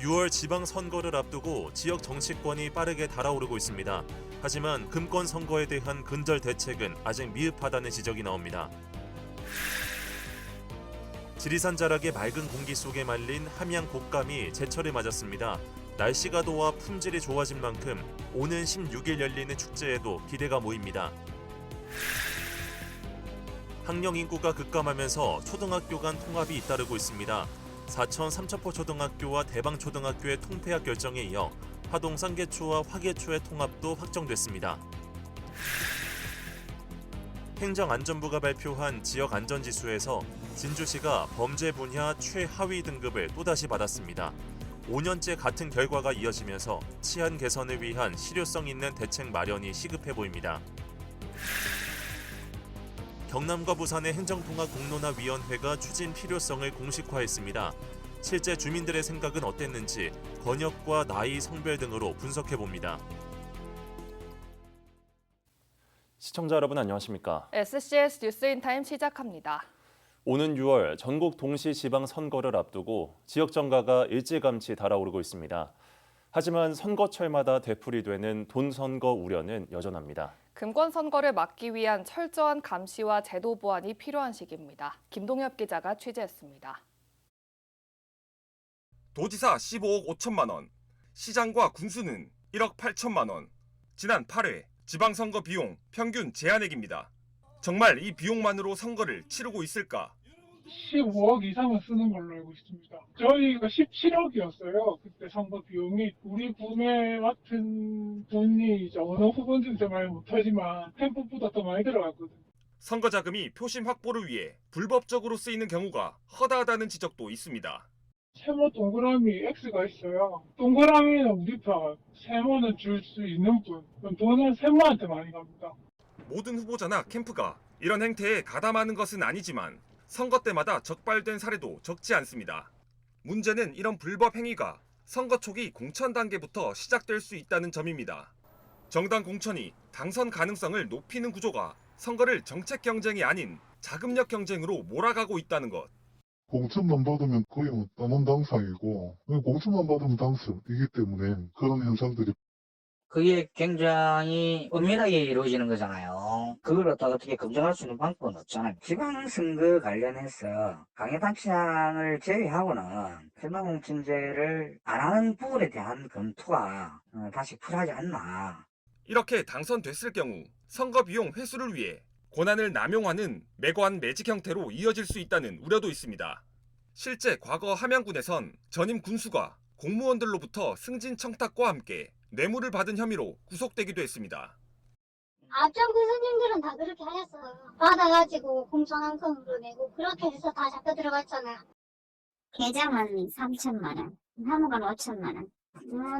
6월 지방선거를 앞두고 지역 정치권이 빠르게 달아오르고 있습니다. 하지만 금권 선거에 대한 근절 대책은 아직 미흡하다는 지적이 나옵니다. 지리산 자락의 맑은 공기 속에 말린 함양 곶감이 제철을 맞았습니다. 날씨가 더워 품질이 좋아진 만큼 오는 16일 열리는 축제에도 기대가 모입니다. 학령 인구가 급감하면서 초등학교 간 통합이 잇따르고 있습니다. 사천 삼천포초등학교와 대방초등학교의 통폐합 결정에 이어 하동 쌍계초와 화계초의 통합도 확정됐습니다. 행정안전부가 발표한 지역안전지수에서 진주시가 범죄 분야 최하위 등급을 또다시 받았습니다. 5년째 같은 결과가 이어지면서 치안 개선을 위한 실효성 있는 대책 마련이 시급해 보입니다. 경남과 부산의 행정통합공론화위원회가 추진 필요성을 공식화했습니다. 실제 주민들의 생각은 어땠는지 권역과 나이, 성별 등으로 분석해봅니다. 시청자 여러분 안녕하십니까? SCS 뉴스인타임 시작합니다. 오는 6월 전국 동시지방선거를 앞두고 지역 정가가 일찌감치 달아오르고 있습니다. 하지만 선거철마다 되풀이되는 돈 선거 우려는 여전합니다. 금권 선거를 막기 위한 철저한 감시와 제도 보완이 필요한 시기입니다. 김동엽 기자가 취재했습니다. 도지사 15억 5천만 원, 시장과 군수는 1억 8천만 원. 지난 8회 지방선거 비용 평균 제한액입니다. 정말 이 비용만으로 선거를 치르고 있을까? 15억 이상은 쓰는 걸로 알고 있습니다. 저희가 17억이었어요. 그때 선거 비용이. 우리 구매 맡은 돈이 이제 어느 후보인지는 말 못하지만 캠프보다 더 많이 들어갔거든요. 선거 자금이 표심 확보를 위해 불법적으로 쓰이는 경우가 허다하다는 지적도 있습니다. 세모 동그라미 X가 있어요. 동그라미는 우리 편, 세모는 줄 수 있는 분. 돈은 세모한테 많이 갑니다. 모든 후보자나 캠프가 이런 행태에 가담하는 것은 아니지만 선거 때마다 적발된 사례도 적지 않습니다. 문제는 이런 불법 행위가 선거 초기 공천 단계부터 시작될 수 있다는 점입니다. 정당 공천이 당선 가능성을 높이는 구조가 선거를 정책 경쟁이 아닌 자금력 경쟁으로 몰아가고 있다는 것. 공천만 받으면 거의 떠난 당상이고 공천만 받으면 당선이기 때문에 그런 현상들이 그게 굉장히 엄밀하게 이루어지는 거잖아요. 그걸 갖다가 어떻게 검증할 수 있는 방법은 없잖아요. 지방선거 관련해서 강요단체장을 제외하고는 설마공천제를 안 하는 부분에 대한 검토가 다시 필요하지 않나. 이렇게 당선됐을 경우 선거 비용 회수를 위해 권한을 남용하는 매관 매직 형태로 이어질 수 있다는 우려도 있습니다. 실제 과거 함양군에선 전임 군수가 공무원들로부터 승진 청탁과 함께 뇌물을 받은 혐의로 구속되기도 했습니다. 앞전 군수님들은 다 그렇게 하셨어요. 받아가지고 공천한건으로 내고 그렇게 해서 다 잡혀 들어갔잖아요. 계좌만 3천만 원, 사무관 5천만 원.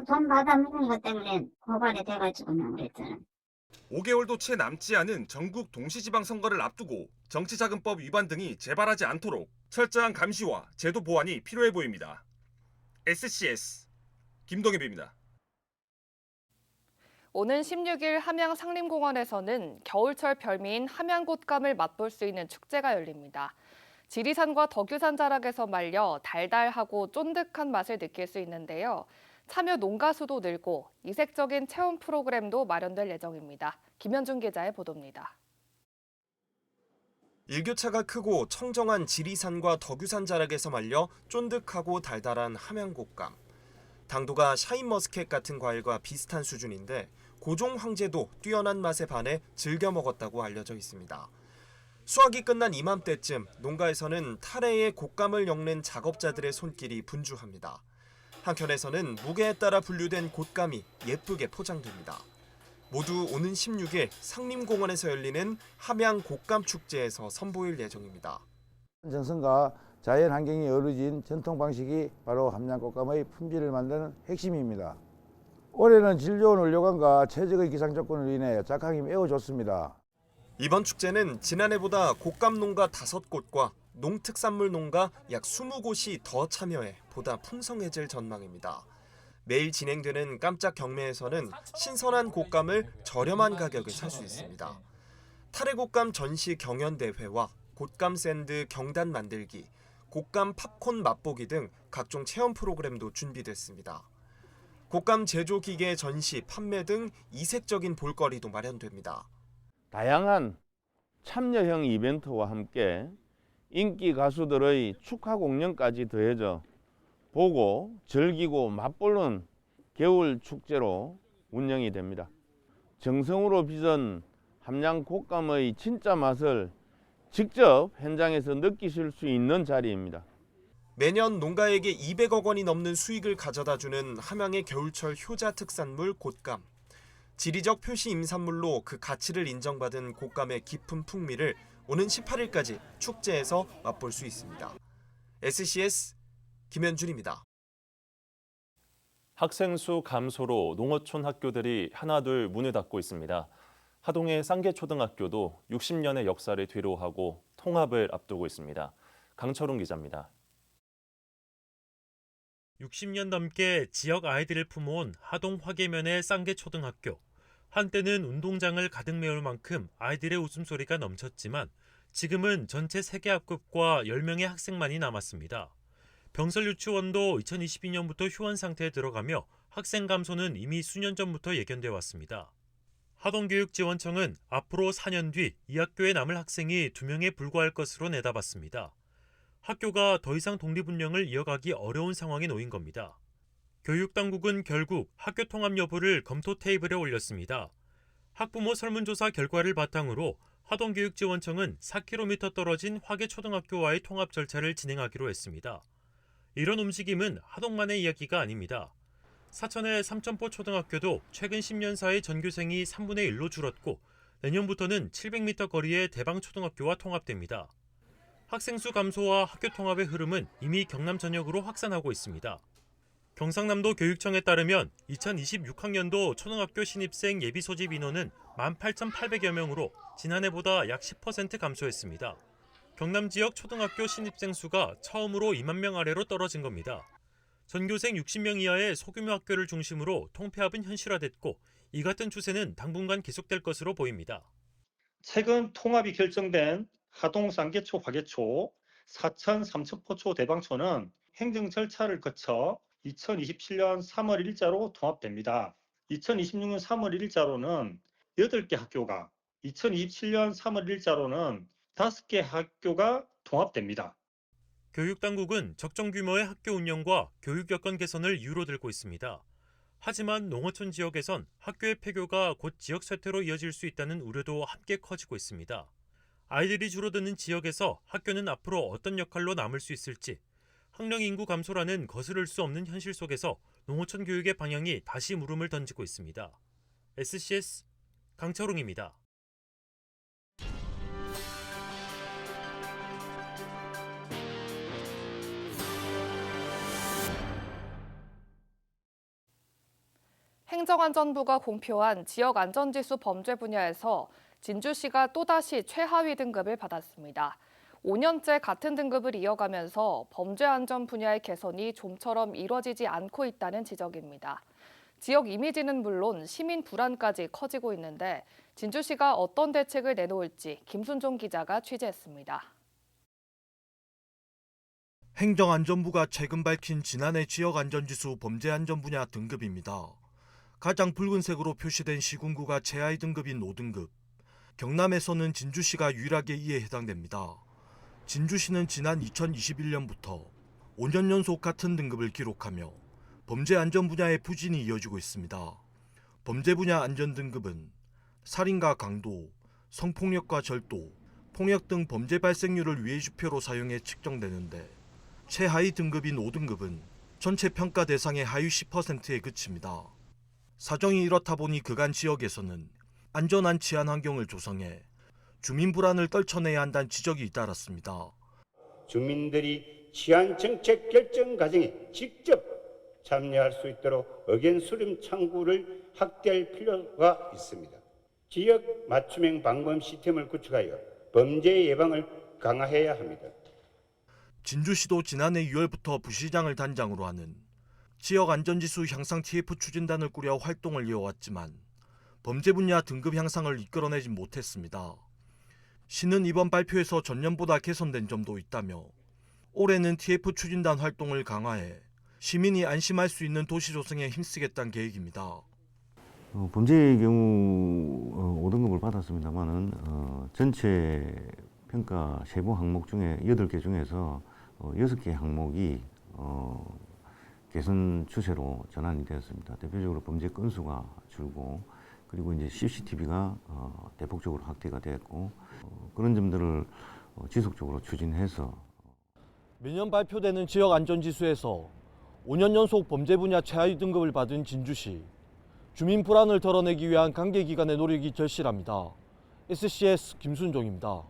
돈 받아먹은 것 때문에 고발이 돼가지고 그랬잖아요. 5개월도 채 남지 않은 전국 동시지방선거를 앞두고 정치자금법 위반 등이 재발하지 않도록 철저한 감시와 제도 보완이 필요해 보입니다. SCS 김동엽입니다. 오는 16일 함양 상림공원에서는 겨울철 별미인 함양곶감을 맛볼 수 있는 축제가 열립니다. 지리산과 덕유산 자락에서 말려 달달하고 쫀득한 맛을 느낄 수 있는데요. 참여 농가 수도 늘고 이색적인 체험 프로그램도 마련될 예정입니다. 김현준 기자의 보도입니다. 일교차가 크고 청정한 지리산과 덕유산 자락에서 말려 쫀득하고 달달한 함양곶감. 당도가 샤인머스켓 같은 과일과 비슷한 수준인데 고종 황제도 뛰어난 맛에 반해 즐겨 먹었다고 알려져 있습니다. 수확이 끝난 이맘때쯤 농가에서는 타래에 곶감을 엮는 작업자들의 손길이 분주합니다. 한켠에서는 무게에 따라 분류된 곶감이 예쁘게 포장됩니다. 모두 오는 16일 상림공원에서 열리는 함양 곶감 축제에서 선보일 예정입니다. 정성과 자연 환경이 어우러진 전통 방식이 바로 함양 곶감의 품질을 만드는 핵심입니다. 올해는 질 좋은 원료관과 최적의 기상 조건으로 인해 작황이 매우 좋습니다. 이번 축제는 지난해보다 곶감 농가 5곳과 농특산물 농가 약 20곳이 더 참여해 보다 풍성해질 전망입니다. 매일 진행되는 깜짝 경매에서는 신선한 곶감을 저렴한 가격에 살 수 있습니다. 타래곶감 전시 경연대회와 곶감 샌드 경단 만들기, 곶감 팝콘 맛보기 등 각종 체험 프로그램도 준비됐습니다. 곶감 제조 기계 전시, 판매 등 이색적인 볼거리도 마련됩니다. 다양한 참여형 이벤트와 함께 인기 가수들의 축하 공연까지 더해져 보고 즐기고 맛보는 겨울 축제로 운영이 됩니다. 정성으로 빚은 함양 곶감의 진짜 맛을 직접 현장에서 느끼실 수 있는 자리입니다. 매년 농가에게 200억 원이 넘는 수익을 가져다주는 함양의 겨울철 효자 특산물 곶감. 지리적 표시 임산물로 그 가치를 인정받은 곶감의 깊은 풍미를 오는 18일까지 축제에서 맛볼 수 있습니다. SCS 김현준입니다. 학생 수 감소로 농어촌 학교들이 하나둘 문을 닫고 있습니다. 하동의 쌍계초등학교도 60년의 역사를 뒤로하고 통합을 앞두고 있습니다. 강철웅 기자입니다. 60년 넘게 지역 아이들을 품어온 하동 화계면의 쌍계초등학교. 한때는 운동장을 가득 메울 만큼 아이들의 웃음소리가 넘쳤지만 지금은 전체 3개 학급과 10명의 학생만이 남았습니다. 병설 유치원도 2022년부터 휴원 상태에 들어가며 학생 감소는 이미 수년 전부터 예견돼 왔습니다. 하동교육지원청은 앞으로 4년 뒤 이 학교에 남을 학생이 2명에 불과할 것으로 내다봤습니다. 학교가 더 이상 독립운영을 이어가기 어려운 상황에 놓인 겁니다. 교육당국은 결국 학교 통합 여부를 검토 테이블에 올렸습니다. 학부모 설문조사 결과를 바탕으로 하동교육지원청은 4km 떨어진 화계초등학교와의 통합 절차를 진행하기로 했습니다. 이런 움직임은 하동만의 이야기가 아닙니다. 사천의 삼천포 초등학교도 최근 10년 사이 전교생이 3분의 1로 줄었고 내년부터는 700m 거리의 대방초등학교와 통합됩니다. 학생 수 감소와 학교 통합의 흐름은 이미 경남 전역으로 확산하고 있습니다. 경상남도 교육청에 따르면 2026학년도 초등학교 신입생 예비 소집 인원은 18,800여 명으로 지난해보다 약 10% 감소했습니다. 경남 지역 초등학교 신입생 수가 처음으로 2만 명 아래로 떨어진 겁니다. 전교생 60명 이하의 소규모 학교를 중심으로 통폐합은 현실화됐고 이 같은 추세는 당분간 계속될 것으로 보입니다. 최근 통합이 결정된 하동 쌍계초, 화계초, 사천, 삼천포초, 대방초는 행정 절차를 거쳐 2027년 3월 1일자로 통합됩니다. 2026년 3월 1일자로는 8개 학교가, 2027년 3월 1일자로는 5개 학교가 통합됩니다. 교육당국은 적정 규모의 학교 운영과 교육 여건 개선을 이유로 들고 있습니다. 하지만 농어촌 지역에선 학교의 폐교가 곧 지역 쇠퇴로 이어질 수 있다는 우려도 함께 커지고 있습니다. 아이들이 줄어드는 지역에서 학교는 앞으로 어떤 역할로 남을 수 있을지, 학령 인구 감소라는 거스를 수 없는 현실 속에서 농어촌 교육의 방향이 다시 물음을 던지고 있습니다. SCS 강철웅입니다. 행정안전부가 공표한 지역안전지수 범죄 분야에서 진주시가 또다시 최하위 등급을 받았습니다. 5년째 같은 등급을 이어가면서 범죄안전 분야의 개선이 좀처럼 이뤄지지 않고 있다는 지적입니다. 지역 이미지는 물론 시민 불안까지 커지고 있는데 진주시가 어떤 대책을 내놓을지 김순종 기자가 취재했습니다. 행정안전부가 최근 밝힌 지난해 지역안전지수 범죄안전 분야 등급입니다. 가장 붉은색으로 표시된 시군구가 최하위 등급인 5등급. 경남에서는 진주시가 유일하게 이에 해당됩니다. 진주시는 지난 2021년부터 5년 연속 같은 등급을 기록하며 범죄 안전 분야의 부진이 이어지고 있습니다. 범죄 분야 안전 등급은 살인과 강도, 성폭력과 절도, 폭력 등 범죄 발생률을 위해주표로 사용해 측정되는데 최하위 등급인 5등급은 전체 평가 대상의 하위 10%에 그칩니다. 사정이 이렇다 보니 그간 지역에서는 안전한 치안 환경을 조성해 주민 불안을 떨쳐내야 한다는 지적이 잇따랐습니다. 주민들이 치안 정책 결정 과정에 직접 참여할 수 있도록 의견 수렴 창구를 확대할 필요가 있습니다. 지역 맞춤형 방범 시스템을 구축하여 범죄 예방을 강화해야 합니다. 진주시도 지난해 6월부터 부시장을 단장으로 하는 지역 안전지수 향상 TF 추진단을 꾸려 활동을 이어왔지만 범죄 분야 등급 향상을 이끌어내지 못했습니다. 시는 이번 발표에서 전년보다 개선된 점도 있다며 올해는 TF 추진단 활동을 강화해 시민이 안심할 수 있는 도시 조성에 힘쓰겠다는 계획입니다. 범죄의 경우 5등급을 받았습니다만은 전체 평가 세부 항목 중에 8개 중에서 6개 항목이 개선 추세로 전환이 되었습니다. 대표적으로 범죄 건수가 줄고 그리고 이제 CCTV가 대폭적으로 확대가 되었고 그런 점들을 지속적으로 추진해서 매년 발표되는 지역 안전지수에서 5년 연속 범죄 분야 최하위 등급을 받은 진주시. 주민 불안을 덜어내기 위한 관계기관의 노력이 절실합니다. SCS 김순종입니다.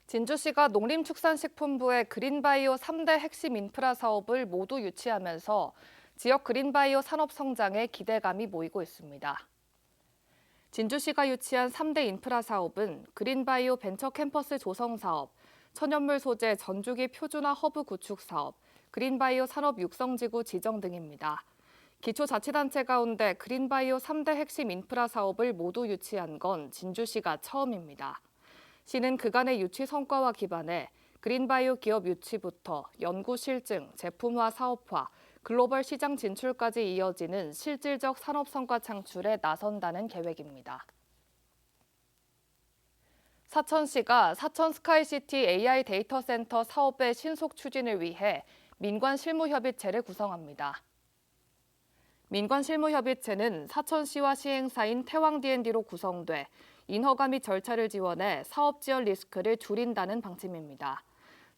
진주시가 농림축산식품부의 그린바이오 3대 핵심 인프라 사업을 모두 유치하면서 지역 그린바이오 산업 성장에 기대감이 모이고 있습니다. 진주시가 유치한 3대 인프라 사업은 그린바이오 벤처 캠퍼스 조성 사업, 천연물 소재 전주기 표준화 허브 구축 사업, 그린바이오 산업 육성지구 지정 등입니다. 기초자치단체 가운데 그린바이오 3대 핵심 인프라 사업을 모두 유치한 건 진주시가 처음입니다. 시는 그간의 유치 성과와 기반해 그린바이오 기업 유치부터 연구 실증, 제품화 사업화, 글로벌 시장 진출까지 이어지는 실질적 산업 성과 창출에 나선다는 계획입니다. 사천시가 사천 스카이시티 AI 데이터 센터 사업의 신속 추진을 위해 민관실무협의체를 구성합니다. 민관실무협의체는 사천시와 시행사인 태왕-D&D로 구성돼 인허가 및 절차를 지원해 사업 지원 리스크를 줄인다는 방침입니다.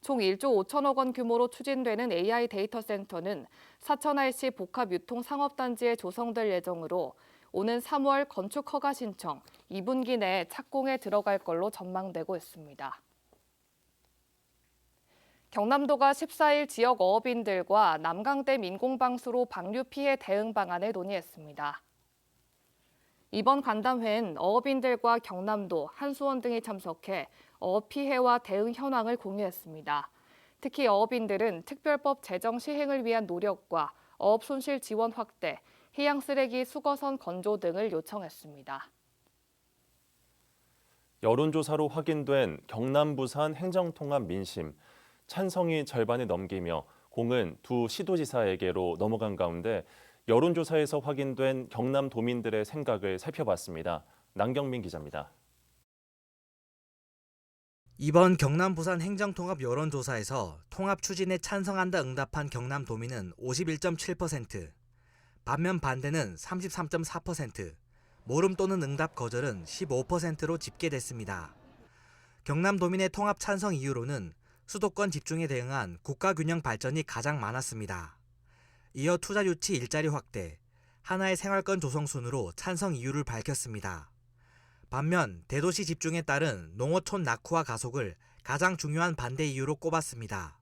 총 1조 5천억 원 규모로 추진되는 AI 데이터 센터는 사천 IC 복합 유통 상업단지에 조성될 예정으로 오는 3월 건축 허가 신청, 2분기 내에 착공에 들어갈 걸로 전망되고 있습니다. 경남도가 14일 지역 어업인들과 남강댐 인공방수로 방류 피해 대응 방안을 논의했습니다. 이번 간담회엔 어업인들과 경남도, 한수원 등이 참석해 어업 피해와 대응 현황을 공유했습니다. 특히 어업인들은 특별법 제정 시행을 위한 노력과 어업 손실 지원 확대, 해양 쓰레기 수거선 건조 등을 요청했습니다. 여론조사로 확인된 경남 부산 행정통합 민심, 찬성이 절반을 넘기며 공은 두 시도지사에게로 넘어간 가운데 여론조사에서 확인된 경남도민들의 생각을 살펴봤습니다. 남경민 기자입니다. 이번 경남 부산 행정통합 여론조사에서 통합 추진에 찬성한다 응답한 경남도민은 51.7%, 반면 반대는 33.4%, 모름 또는 응답 거절은 15%로 집계됐습니다. 경남도민의 통합 찬성 이유로는 수도권 집중에 대응한 국가균형 발전이 가장 많았습니다. 이어 투자 유치 일자리 확대, 하나의 생활권 조성 순으로 찬성 이유를 밝혔습니다. 반면 대도시 집중에 따른 농어촌 낙후화 가속을 가장 중요한 반대 이유로 꼽았습니다.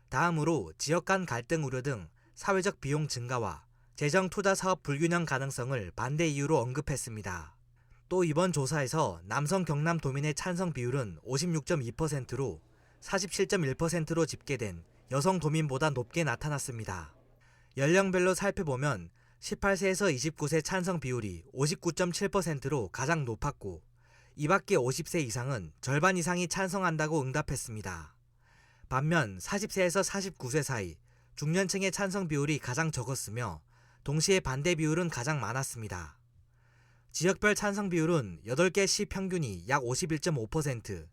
다음으로 지역 간 갈등 우려 등 사회적 비용 증가와 재정 투자 사업 불균형 가능성을 반대 이유로 언급했습니다. 또 이번 조사에서 남성 경남도민의 찬성 비율은 56.2%로 47.1%로 집계된 여성 도민보다 높게 나타났습니다. 연령별로 살펴보면 18세에서 29세 찬성 비율이 59.7%로 가장 높았고 이 밖에 50세 이상은 절반 이상이 찬성한다고 응답했습니다. 반면 40세에서 49세 사이 중년층의 찬성 비율이 가장 적었으며 동시에 반대 비율은 가장 많았습니다. 지역별 찬성 비율은 8개 시 평균이 약 51.5%,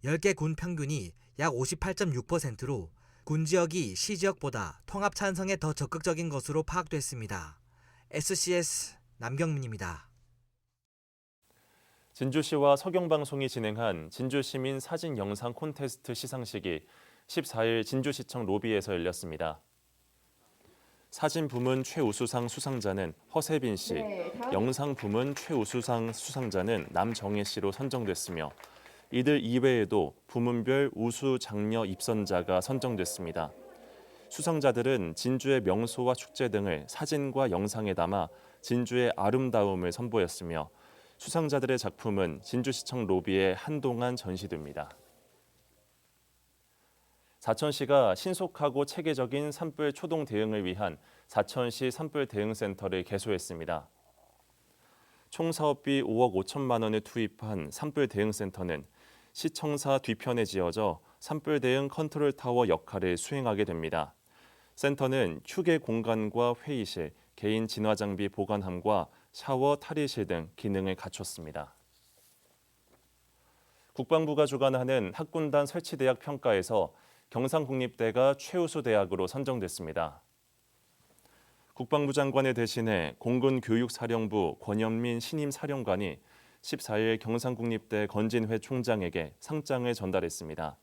10개 군 평균이 약 58.6%로 군 지역이 시 지역보다 통합 찬성에 더 적극적인 것으로 파악됐습니다. SCS 남경민입니다. 진주시와 서경방송이 진행한 진주시민 사진 영상 콘테스트 시상식이 14일 진주시청 로비에서 열렸습니다. 사진 부문 최우수상 수상자는 허세빈 씨, 영상 부문 최우수상 수상자는 남정혜 씨로 선정됐으며 이들 이외에도 부문별 우수 장려 입선자가 선정됐습니다. 수상자들은 진주의 명소와 축제 등을 사진과 영상에 담아 진주의 아름다움을 선보였으며 수상자들의 작품은 진주시청 로비에 한동안 전시됩니다. 사천시가 신속하고 체계적인 산불 초동 대응을 위한 사천시 산불 대응센터를 개소했습니다. 총 사업비 5억 5천만 원을 투입한 산불 대응센터는 시청사 뒤편에 지어져 산불 대응 컨트롤 타워 역할을 수행하게 됩니다. 센터는 휴게 공간과 회의실, 개인 진화 장비 보관함과 샤워, 탈의실 등 기능을 갖췄습니다. 국방부가 주관하는 학군단 설치대학 평가에서 경상국립대가 최우수 대학으로 선정됐습니다. 국방부 장관을 대신해 공군교육사령부 권현민 신임 사령관이 14일 경상국립대 건진회 총장에게 상장을 전달했습니다.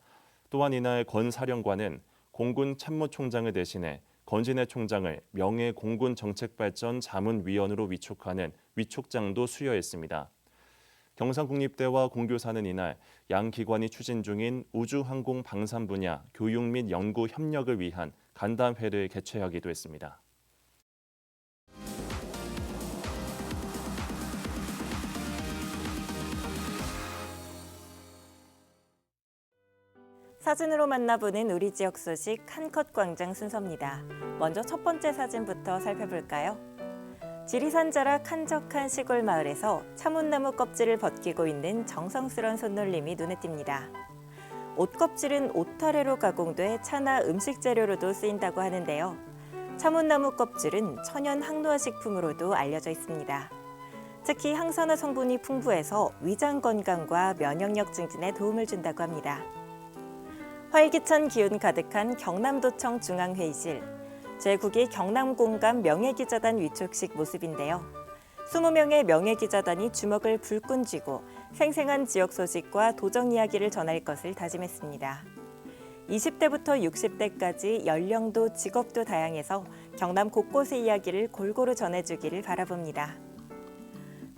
또한 이날 권 사령관은 공군 참모총장을 대신해 건진회 총장을 명예공군정책발전 자문위원으로 위촉하는 위촉장도 수여했습니다. 경상국립대와 공교사는 이날 양 기관이 추진 중인 우주항공 방산 분야 교육 및 연구 협력을 위한 간담회를 개최하기도 했습니다. 사진으로 만나보는 우리 지역 소식 한컷 광장 순서입니다. 먼저 첫 번째 사진부터 살펴볼까요? 지리산 자락 한적한 시골 마을에서 참웃나무 껍질을 벗기고 있는 정성스런 손놀림이 눈에 띕니다. 옷 껍질은 오타래로 가공돼 차나 음식 재료로도 쓰인다고 하는데요. 참웃나무 껍질은 천연 항노화 식품으로도 알려져 있습니다. 특히 항산화 성분이 풍부해서 위장 건강과 면역력 증진에 도움을 준다고 합니다. 활기찬 기운 가득한 경남도청 중앙회의실. 제9기 경남공감 명예기자단 위촉식 모습인데요. 20명의 명예기자단이 주먹을 불끈 쥐고 생생한 지역 소식과 도정 이야기를 전할 것을 다짐했습니다. 20대부터 60대까지 연령도 직업도 다양해서 경남 곳곳의 이야기를 골고루 전해주기를 바라봅니다.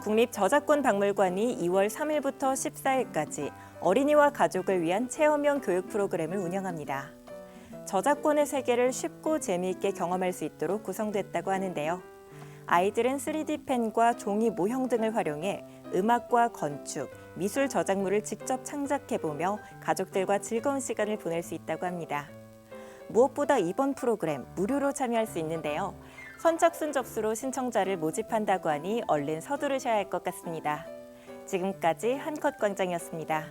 국립저작권박물관이 2월 3일부터 14일까지 어린이와 가족을 위한 체험형 교육 프로그램을 운영합니다. 저작권의 세계를 쉽고 재미있게 경험할 수 있도록 구성됐다고 하는데요. 아이들은 3D 펜과 종이 모형 등을 활용해 음악과 건축, 미술 저작물을 직접 창작해보며 가족들과 즐거운 시간을 보낼 수 있다고 합니다. 무엇보다 이번 프로그램 무료로 참여할 수 있는데요. 선착순 접수로 신청자를 모집한다고 하니 얼른 서두르셔야 할 것 같습니다. 지금까지 한컷 광장이었습니다.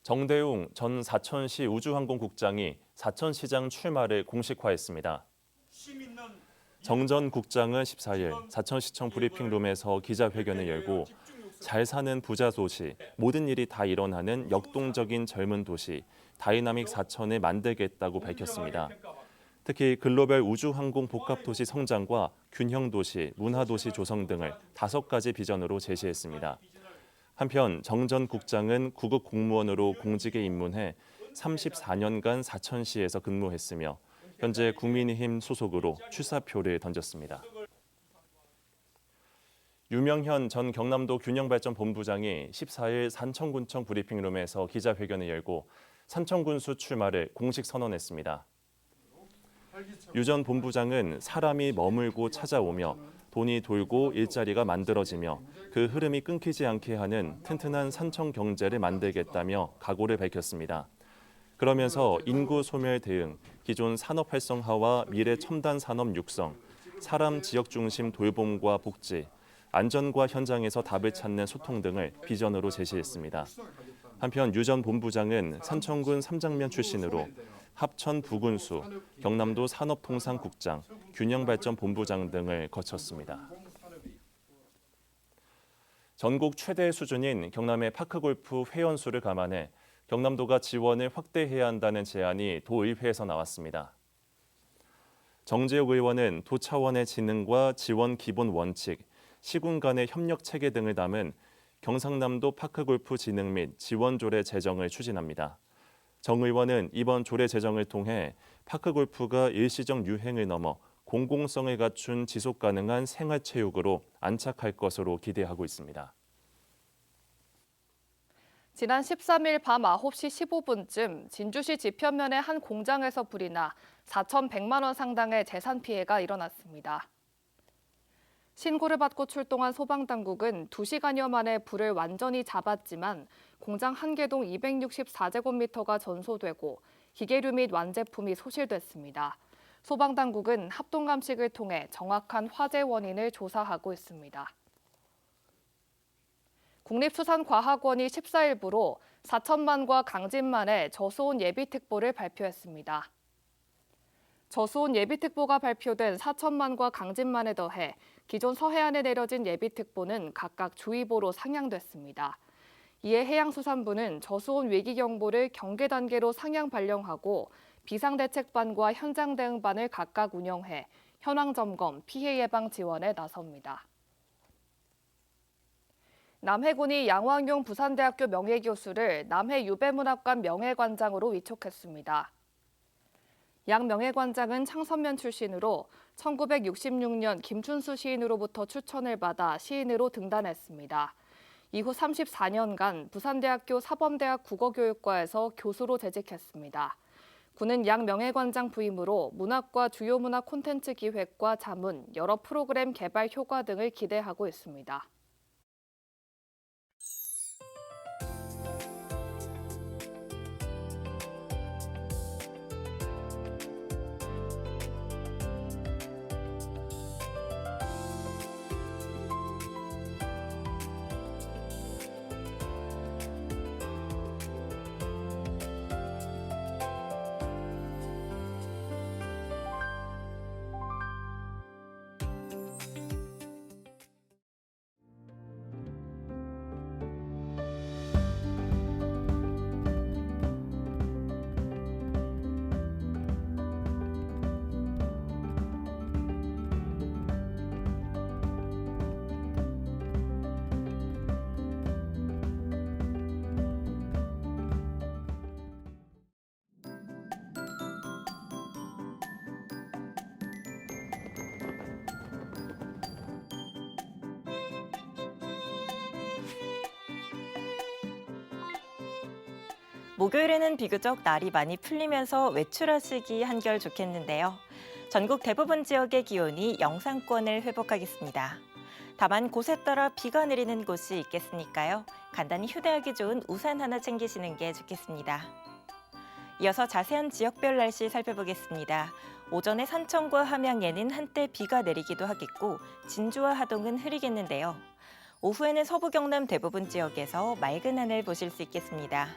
정대웅 전 사천시 우주항공국장이 사천시장 출마를 공식화했습니다. 정 전 국장은 14일 사천시청 브리핑룸에서 기자회견을 열고 잘 사는 부자 도시, 모든 일이 다 일어나는 역동적인 젊은 도시, 다이나믹 사천을 만들겠다고 밝혔습니다. 특히 글로벌 우주항공 복합도시 성장과 균형도시, 문화도시 조성 등을 5가지 비전으로 제시했습니다. 한편 정 전 국장은 구급 공무원으로 공직에 입문해 34년간 사천시에서 근무했으며 현재 국민의힘 소속으로 출사표를 던졌습니다. 유명현 전 경남도 균형발전본부장이 14일 산청군청 브리핑룸에서 기자회견을 열고 산청군수 출마를 공식 선언했습니다. 유 전 본부장은 사람이 머물고 찾아오며 돈이 돌고 일자리가 만들어지며 그 흐름이 끊기지 않게 하는 튼튼한 산청 경제를 만들겠다며 각오를 밝혔습니다. 그러면서 인구 소멸 대응, 기존 산업 활성화와 미래 첨단 산업 육성, 사람 지역 중심 돌봄과 복지, 안전과 현장에서 답을 찾는 소통 등을 비전으로 제시했습니다. 한편 유 전 본부장은 산청군 삼장면 출신으로 합천 부군수, 경남도 산업통상국장, 균형발전본부장 등을 거쳤습니다. 전국 최대 수준인 경남의 파크골프 회원수를 감안해 경남도가 지원을 확대해야 한다는 제안이 도의회에서 나왔습니다. 정재욱 의원은 도 차원의 진흥과 지원 기본 원칙, 시군 간의 협력 체계 등을 담은 경상남도 파크골프 진흥 및 지원 조례 제정을 추진합니다. 정 의원은 이번 조례 제정을 통해 파크골프가 일시적 유행을 넘어 공공성을 갖춘 지속 가능한 생활체육으로 안착할 것으로 기대하고 있습니다. 지난 13일 밤 9시 15분쯤 진주시 지편면의 한 공장에서 불이 나 4,100만 원 상당의 재산 피해가 일어났습니다. 신고를 받고 출동한 소방당국은 2시간여 만에 불을 완전히 잡았지만 공장 한 개동 264제곱미터가 전소되고 기계류 및 완제품이 소실됐습니다. 소방당국은 합동감식을 통해 정확한 화재 원인을 조사하고 있습니다. 국립수산과학원이 14일부로 사천만과 강진만에 저수온 예비특보를 발표했습니다. 저수온 예비특보가 발표된 사천만과 강진만에 더해 기존 서해안에 내려진 예비특보는 각각 주의보로 상향됐습니다. 이에 해양수산부는 저수온 위기경보를 경계 단계로 상향 발령하고 비상대책반과 현장대응반을 각각 운영해 현황점검, 피해 예방 지원에 나섭니다. 남해군이 양왕용 부산대학교 명예교수를 남해 유배문학관 명예관장으로 위촉했습니다. 양 명예관장은 창선면 출신으로 1966년 김춘수 시인으로부터 추천을 받아 시인으로 등단했습니다. 이후 34년간 부산대학교 사범대학 국어교육과에서 교수로 재직했습니다. 군은 양 명예관장 부임으로 문학과 주요 문학 콘텐츠 기획과 자문, 여러 프로그램 개발 효과 등을 기대하고 있습니다. 목요일에는 비교적 날이 많이 풀리면서 외출하시기 한결 좋겠는데요. 전국 대부분 지역의 기온이 영상권을 회복하겠습니다. 다만 곳에 따라 비가 내리는 곳이 있겠으니까요. 간단히 휴대하기 좋은 우산 하나 챙기시는 게 좋겠습니다. 이어서 자세한 지역별 날씨 살펴보겠습니다. 오전에 산청과 함양에는 한때 비가 내리기도 하겠고 진주와 하동은 흐리겠는데요. 오후에는 서부 경남 대부분 지역에서 맑은 하늘 보실 수 있겠습니다.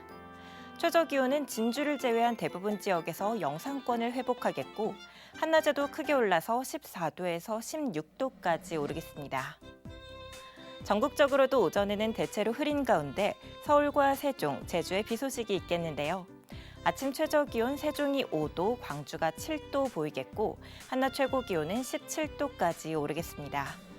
최저기온은 진주를 제외한 대부분 지역에서 영상권을 회복하겠고 한낮에도 크게 올라서 14도에서 16도까지 오르겠습니다. 전국적으로도 오전에는 대체로 흐린 가운데 서울과 세종, 제주에 비 소식이 있겠는데요. 아침 최저기온 세종이 5도, 광주가 7도 보이겠고 한낮 최고기온은 17도까지 오르겠습니다.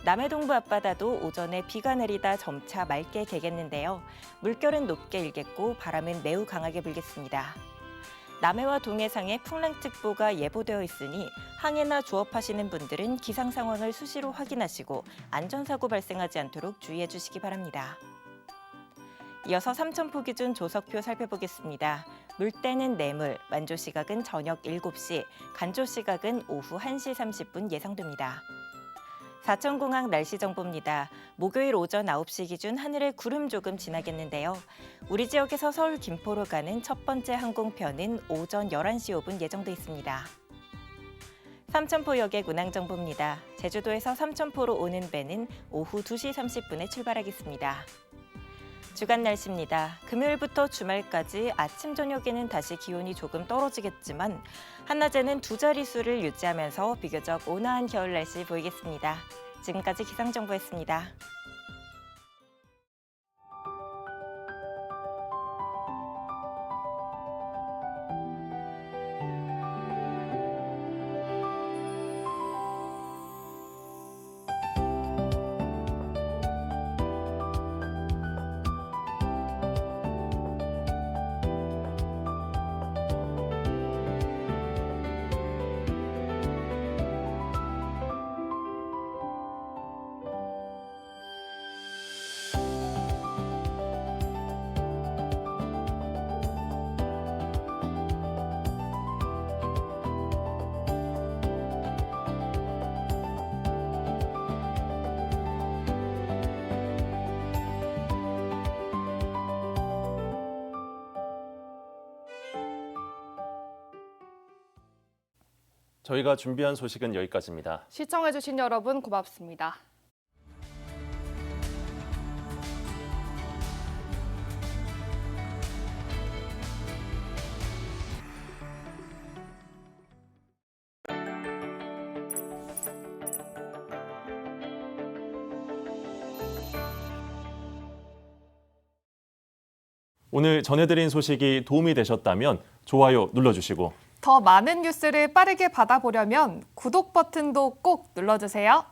남해 동부 앞바다도 오전에 비가 내리다 점차 맑게 개겠는데요. 물결은 높게 일겠고 바람은 매우 강하게 불겠습니다. 남해와 동해상에 풍랑특보가 예보되어 있으니 항해나 조업하시는 분들은 기상 상황을 수시로 확인하시고 안전사고 발생하지 않도록 주의해 주시기 바랍니다. 이어서 삼천포 기준 조석표 살펴보겠습니다. 물때는 내물, 만조 시각은 저녁 7시, 간조 시각은 오후 1시 30분 예상됩니다. 사천공항 날씨 정보입니다. 목요일 오전 9시 기준 하늘에 구름 조금 지나겠는데요. 우리 지역에서 서울 김포로 가는 첫 번째 항공편은 오전 11시 5분 예정돼 있습니다. 삼천포역의 운항 정보입니다. 제주도에서 삼천포로 오는 배는 오후 2시 30분에 출발하겠습니다. 주간 날씨입니다. 금요일부터 주말까지 아침 저녁에는 다시 기온이 조금 떨어지겠지만 한낮에는 두 자릿수를 유지하면서 비교적 온화한 겨울 날씨 보이겠습니다. 지금까지 기상정보였습니다. 저희가 준비한 소식은 여기까지입니다. 시청해주신 여러분 고맙습니다. 오늘 전해드린 소식이 도움이 되셨다면 좋아요 눌러주시고 더 많은 뉴스를 빠르게 받아보려면 구독 버튼도 꼭 눌러주세요.